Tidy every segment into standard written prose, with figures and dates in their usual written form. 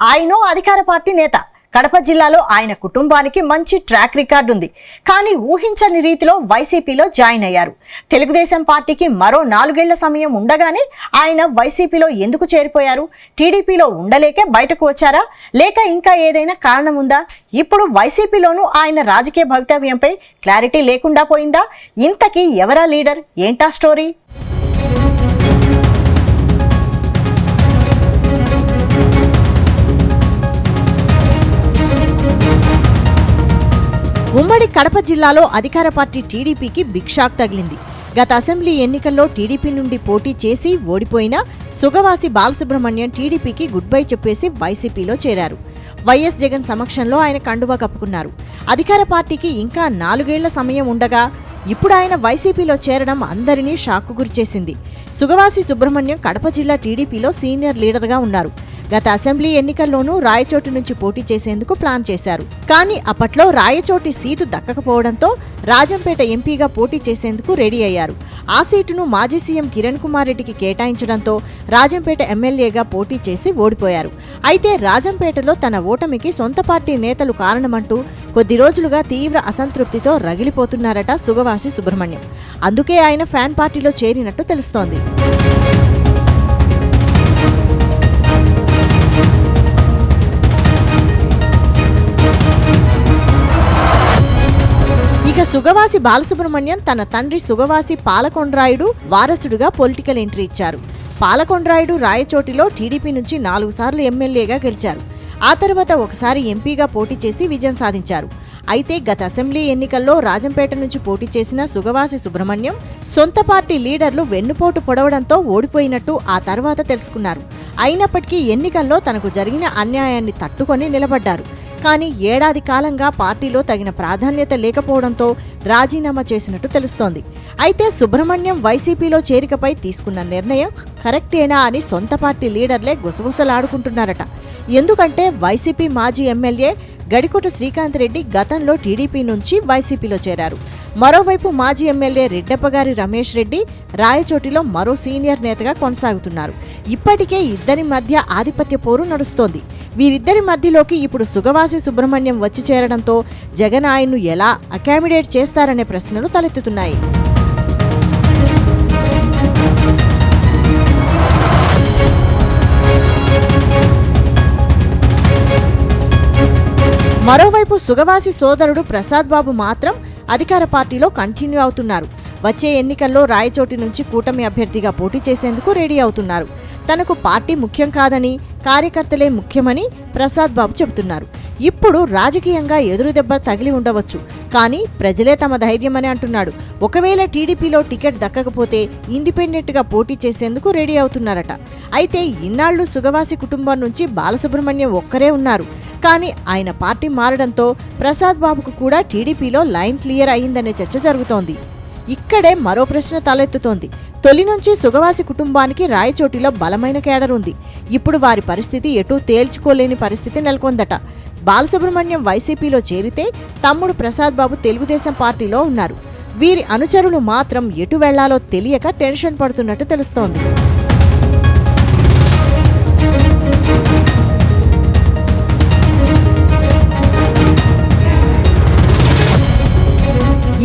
ఆయన అధికార పార్టీ నేత. కడప జిల్లాలో ఆయన కుటుంబానికి మంచి ట్రాక్ రికార్డు ఉంది. కానీ ఊహించని రీతిలో వైసీపీలో జాయిన్ అయ్యారు. తెలుగుదేశం పార్టీకి మరో 4 ఏళ్ల సమయం ఉండగానే ఆయన వైసీపీలో ఎందుకు చేరిపోయారు? టీడీపీలో ఉండలేకే బయటకు వచ్చారా, లేక ఇంకా ఏదైనా కారణం ఉందా? ఇప్పుడు వైసీపీలోనూ ఆయన రాజకీయ భవితవ్యంపై క్లారిటీ లేకుండా పోయిందా? ఇంతకీ ఎవరా లీడర్, ఏంటా స్టోరీ? ఉమ్మడి కడప జిల్లాలో అధికార పార్టీ టీడీపీకి బిగ్ షాక్ తగిలింది. గత అసెంబ్లీ ఎన్నికల్లో టీడీపీ నుండి పోటీ చేసి ఓడిపోయిన సుగవాసి బాలసుబ్రహ్మణ్యం టీడీపీకి గుడ్ బై చెప్పేసి వైసీపీలో చేరారు. వైఎస్ జగన్ సమక్షంలో ఆయన కండువా కప్పుకున్నారు. అధికార పార్టీకి ఇంకా 4 ఏళ్ల సమయం ఉండగా ఇప్పుడు ఆయన వైసీపీలో చేరడం అందరినీ షాక్కు గురిచేసింది. సుగవాసి సుబ్రహ్మణ్యం కడప జిల్లా టీడీపీలో సీనియర్ లీడర్గా ఉన్నారు. గత అసెంబ్లీ ఎన్నికల్లోనూ రాయచోటి నుంచి పోటీ చేసేందుకు ప్లాన్ చేశారు. కానీ అప్పట్లో రాయచోటి సీటు దక్కకపోవడంతో రాజంపేట ఎంపీగా పోటీ చేసేందుకు రెడీ అయ్యారు. ఆ సీటును మాజీ సీఎం కిరణ్ కుమార్ రెడ్డికి కేటాయించడంతో రాజంపేట ఎమ్మెల్యేగా పోటీ చేసి ఓడిపోయారు. అయితే రాజంపేటలో తన ఓటమికి సొంత పార్టీ నేతలు కారణమంటూ కొద్ది రోజులుగా తీవ్ర అసంతృప్తితో రగిలిపోతున్నారట సుగవాసి సుబ్రహ్మణ్యం. అందుకే ఆయన ఫ్యాన్ పార్టీలో చేరినట్టు తెలుస్తోంది. ఇక సుగవాసి బాలసుబ్రహ్మణ్యం తన తండ్రి సుగవాసి పాలకొండ్రాయుడు వారసుడుగా పొలిటికల్ ఎంట్రీ ఇచ్చారు. పాలకొండ్రాయుడు రాయచోటిలో టీడీపీ నుంచి 4 సార్లు ఎమ్మెల్యేగా గెలిచారు. ఆ తర్వాత ఒకసారి ఎంపీగా పోటీ చేసి విజయం సాధించారు. అయితే గత అసెంబ్లీ ఎన్నికల్లో రాజంపేట నుంచి పోటీ చేసిన సుగవాసి సుబ్రహ్మణ్యం సొంత పార్టీ లీడర్లు వెన్నుపోటు పొడవడంతో ఓడిపోయినట్టు ఆ తర్వాత తెలుసుకున్నారు. అయినప్పటికీ ఎన్నికల్లో తనకు జరిగిన అన్యాయాన్ని తట్టుకొని నిలబడ్డారు. కానీ ఏడాది కాలంగా పార్టీలో తగిన ప్రాధాన్యత లేకపోవడంతో రాజీనామా చేసినట్టు తెలుస్తోంది. అయితే సుబ్రహ్మణ్యం వైసీపీలో చేరికపై తీసుకున్న నిర్ణయం కరెక్టేనా అని సొంత పార్టీ లీడర్లే గుసగుసలాడుకుంటున్నారట. ఎందుకంటే వైసీపీ మాజీ ఎమ్మెల్యే గడికోట శ్రీకాంత్ రెడ్డి గతంలో టీడీపీ నుంచి వైసీపీలో చేరారు. మరోవైపు మాజీ ఎమ్మెల్యే రెడ్డప్పగారి రమేష్ రెడ్డి రాయచోటిలో మరో సీనియర్ నేతగా కొనసాగుతున్నారు. ఇప్పటికే ఇద్దరి మధ్య ఆధిపత్య పోరు నడుస్తోంది. వీరిద్దరి మధ్యలోకి ఇప్పుడు సుగవాసి సుబ్రహ్మణ్యం వచ్చి చేరడంతో జగన్ ఆయన్ను ఎలా అకామిడేట్ చేస్తారనే ప్రశ్నలు తలెత్తుతున్నాయి. మరోవైపు సుగవాసి సోదరుడు ప్రసాద్ బాబు మాత్రం అధికార పార్టీలో కంటిన్యూ అవుతున్నారు. వచ్చే ఎన్నికల్లో రాయచోటి నుంచి కూటమి అభ్యర్థిగా పోటీ చేసేందుకు రెడీ అవుతున్నారు. తనకు పార్టీ ముఖ్యం కాదని, కార్యకర్తలే ముఖ్యమని ప్రసాద్ బాబు చెబుతున్నారు. ఇప్పుడు రాజకీయంగా ఎదురుదెబ్బ తగిలి ఉండవచ్చు, కానీ ప్రజలే తమ ధైర్యమని అంటున్నాడు. ఒకవేళ టీడీపీలో టికెట్ దక్కకపోతే ఇండిపెండెంట్గా పోటీ చేసేందుకు రెడీ అవుతున్నారట. అయితే ఇన్నాళ్లు సుగవాసి కుటుంబం నుంచి బాలసుబ్రహ్మణ్యం ఒక్కరే ఉన్నారు. కానీ ఆయన పార్టీ మారడంతో ప్రసాద్ బాబుకు కూడా టీడీపీలో లైన్ క్లియర్ అయిందనే చర్చ జరుగుతోంది. ఇక్కడే మరో ప్రశ్న తలెత్తుతోంది. తొలి నుంచి సుగవాసి కుటుంబానికి రాయచోటిలో బలమైన కేడర్ ఉంది. ఇప్పుడు వారి పరిస్థితి ఎటూ తేల్చుకోలేని పరిస్థితి నెలకొందట. బాలసుబ్రహ్మణ్యం వైసీపీలో చేరితే తమ్ముడు ప్రసాద్ బాబు తెలుగుదేశం పార్టీలో ఉన్నారు. వీరి అనుచరులు మాత్రం ఎటు వెళ్లాలో తెలియక టెన్షన్ పడుతున్నట్టు తెలుస్తోంది.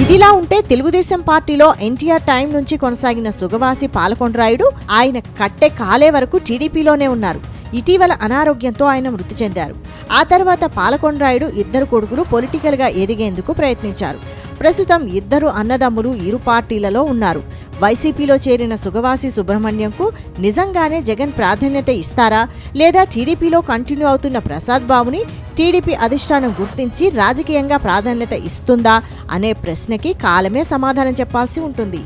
ఇదిలా ఉంటే తెలుగుదేశం పార్టీలో ఎన్టీఆర్ టైం నుంచి కొనసాగిన సుగవాసి పాలకొండ్రాయుడు ఆయన కట్టె కాలే వరకు టీడీపీలోనే ఉన్నారు. ఇటీవల అనారోగ్యంతో ఆయన మృతి చెందారు. ఆ తర్వాత పాలకొండ్రాయుడు ఇద్దరు కొడుకులు పొలిటికల్గా ఎదిగేందుకు ప్రయత్నించారు. ప్రస్తుతం ఇద్దరు అన్నదమ్ములు ఇరు పార్టీలలో ఉన్నారు. వైసీపీలో చేరిన సుగవాసి సుబ్రహ్మణ్యంకు నిజంగానే జగన్ ప్రాధాన్యత ఇస్తారా, లేదా టీడీపీలో కంటిన్యూ అవుతున్న ప్రసాద్ బాబుని టీడీపీ అధిష్టానం గుర్తించి రాజకీయంగా ప్రాధాన్యత ఇస్తుందా అనే ప్రశ్నకి కాలమే సమాధానం చెప్పాల్సి ఉంటుంది.